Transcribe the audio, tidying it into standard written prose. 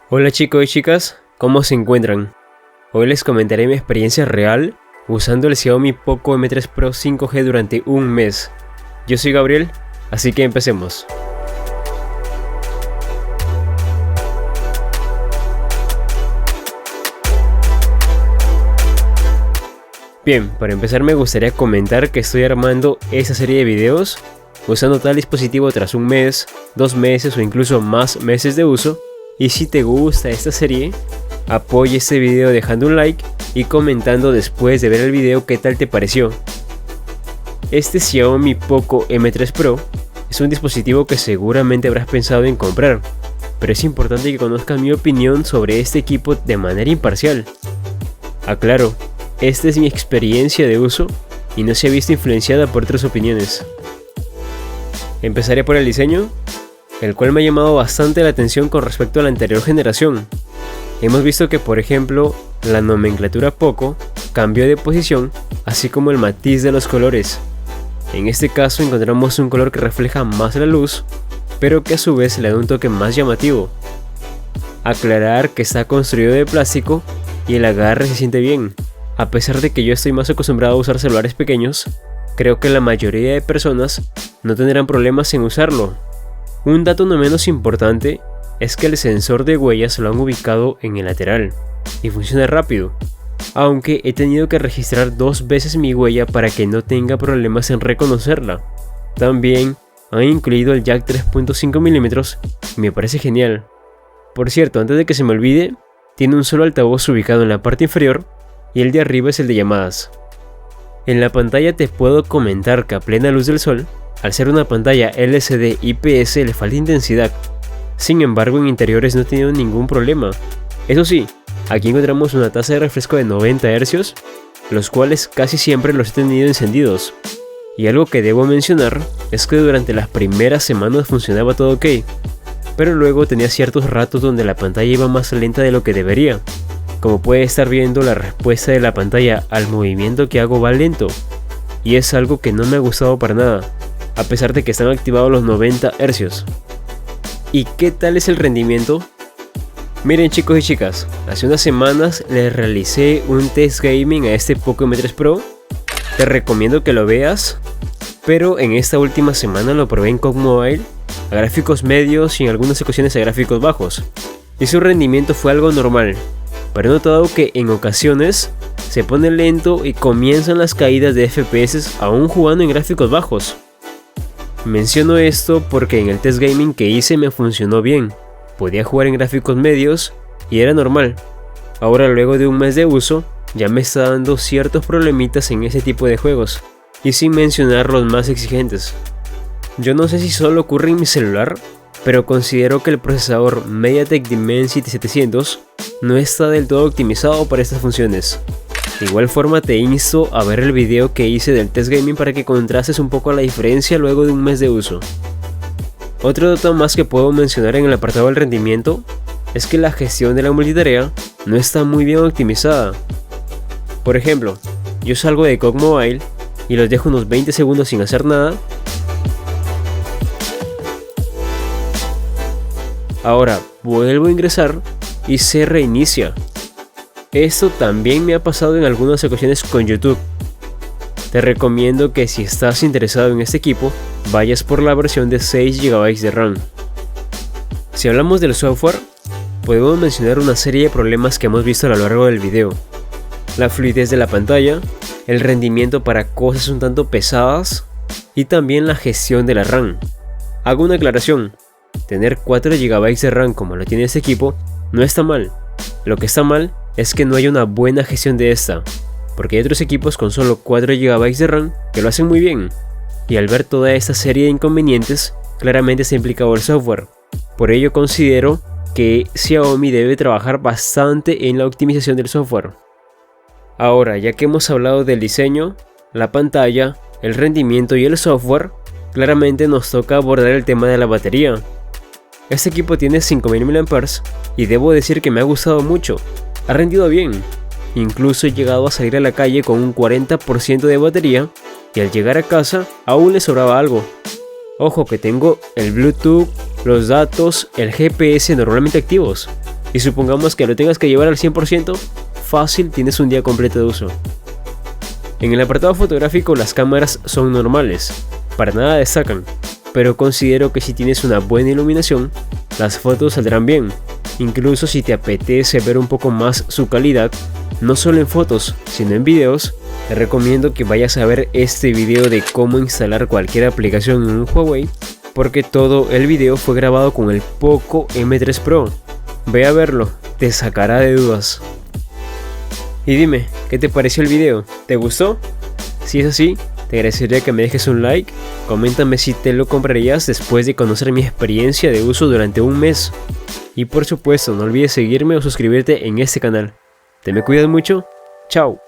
Hola chicos y chicas, ¿cómo se encuentran? Hoy les comentaré mi experiencia real usando el Xiaomi Poco M3 Pro 5G durante un mes. Yo soy Gabriel, así que empecemos. Bien, para empezar me gustaría comentar que estoy armando esta serie de videos usando tal dispositivo tras un mes, 2 meses o incluso más meses de uso. Y si te gusta esta serie, apoya este video dejando un like y comentando después de ver el video qué tal te pareció. Este Xiaomi Poco M3 Pro es un dispositivo que seguramente habrás pensado en comprar, pero es importante que conozcas mi opinión sobre este equipo de manera imparcial. Aclaro, esta es mi experiencia de uso y no se ha visto influenciada por otras opiniones. Empezaré por el diseño, el cual me ha llamado bastante la atención con respecto a la anterior generación. Hemos visto que, por ejemplo, la nomenclatura Poco cambió de posición, así como el matiz de los colores. En este caso encontramos un color que refleja más la luz, pero que a su vez le da un toque más llamativo. Aclarar que está construido de plástico y el agarre se siente bien. A pesar de que yo estoy más acostumbrado a usar celulares pequeños, creo que la mayoría de personas no tendrán problemas en usarlo. Un dato no menos importante es que el sensor de huellas lo han ubicado en el lateral y funciona rápido, aunque he tenido que registrar 2 veces mi huella para que no tenga problemas en reconocerla. También han incluido el jack 3.5 mm y me parece genial. Por cierto, antes de que se me olvide, tiene un solo altavoz ubicado en la parte inferior y el de arriba es el de llamadas. En la pantalla te puedo comentar que a plena luz del sol, al ser una pantalla LCD IPS le falta intensidad. Sin embargo, en interiores no he tenido ningún problema. Eso sí, aquí encontramos una tasa de refresco de 90 Hz, los cuales casi siempre los he tenido encendidos. Y algo que debo mencionar es que durante las primeras semanas funcionaba todo ok, pero luego tenía ciertos ratos donde la pantalla iba más lenta de lo que debería. Como puede estar viendo, la respuesta de la pantalla al movimiento que hago va lento, y es algo que no me ha gustado para nada, a pesar de que están activados los 90 Hz. ¿Y qué tal es el rendimiento? Miren chicos y chicas, hace unas semanas les realicé un test gaming a este Poco M3 Pro. Te recomiendo que lo veas, pero en esta última semana lo probé en COG Mobile, a gráficos medios y en algunas ocasiones a gráficos bajos, y su rendimiento fue algo normal, pero he notado que en ocasiones se pone lento y comienzan las caídas de FPS aún jugando en gráficos bajos. Menciono esto porque en el test gaming que hice me funcionó bien, podía jugar en gráficos medios y era normal. Ahora, luego de un mes de uso, ya me está dando ciertos problemitas en ese tipo de juegos, y sin mencionar los más exigentes. Yo no sé si solo ocurre en mi celular, pero considero que el procesador MediaTek Dimensity 700 no está del todo optimizado para estas funciones. De igual forma te insto a ver el video que hice del test gaming para que contrastes un poco la diferencia luego de un mes de uso. Otro dato más que puedo mencionar en el apartado del rendimiento es que la gestión de la multitarea no está muy bien optimizada. Por ejemplo, yo salgo de COG Mobile y los dejo unos 20 segundos sin hacer nada. Ahora vuelvo a ingresar y se reinicia. Esto también me ha pasado en algunas ocasiones con YouTube. Te recomiendo que si estás interesado en este equipo, vayas por la versión de 6 GB de RAM. Si hablamos del software, podemos mencionar una serie de problemas que hemos visto a lo largo del video. La fluidez de la pantalla, el rendimiento para cosas un tanto pesadas y también la gestión de la RAM. Hago una aclaración, tener 4 GB de RAM como lo tiene este equipo no está mal. Lo que está mal es que no hay una buena gestión de esta, porque hay otros equipos con solo 4 GB de RAM que lo hacen muy bien, y al ver toda esta serie de inconvenientes, claramente se ha implicado el software. Por ello considero que Xiaomi debe trabajar bastante en la optimización del software. Ahora, ya que hemos hablado del diseño, la pantalla, el rendimiento y el software, claramente nos toca abordar el tema de la batería. Este equipo tiene 5000 mAh y debo decir que me ha gustado mucho. Ha rendido bien, incluso he llegado a salir a la calle con un 40% de batería y al llegar a casa aún le sobraba algo. Ojo que tengo el Bluetooth, los datos, el GPS normalmente activos Y supongamos que lo tengas que llevar al 100%, fácil tienes un día completo de uso. En el apartado fotográfico las cámaras son normales, para nada destacan, pero considero que si tienes una buena iluminación, las fotos saldrán bien. Incluso si te apetece ver un poco más su calidad, no solo en fotos, sino en videos, te recomiendo que vayas a ver este video de cómo instalar cualquier aplicación en un Huawei, porque todo el video fue grabado con el Poco M3 Pro. Ve a verlo, te sacará de dudas. Y dime, ¿qué te pareció el video? ¿Te gustó? Si es así, te agradecería que me dejes un like, coméntame si te lo comprarías después de conocer mi experiencia de uso durante un mes. Y por supuesto, no olvides seguirme o suscribirte en este canal. Te me cuidas mucho, chao.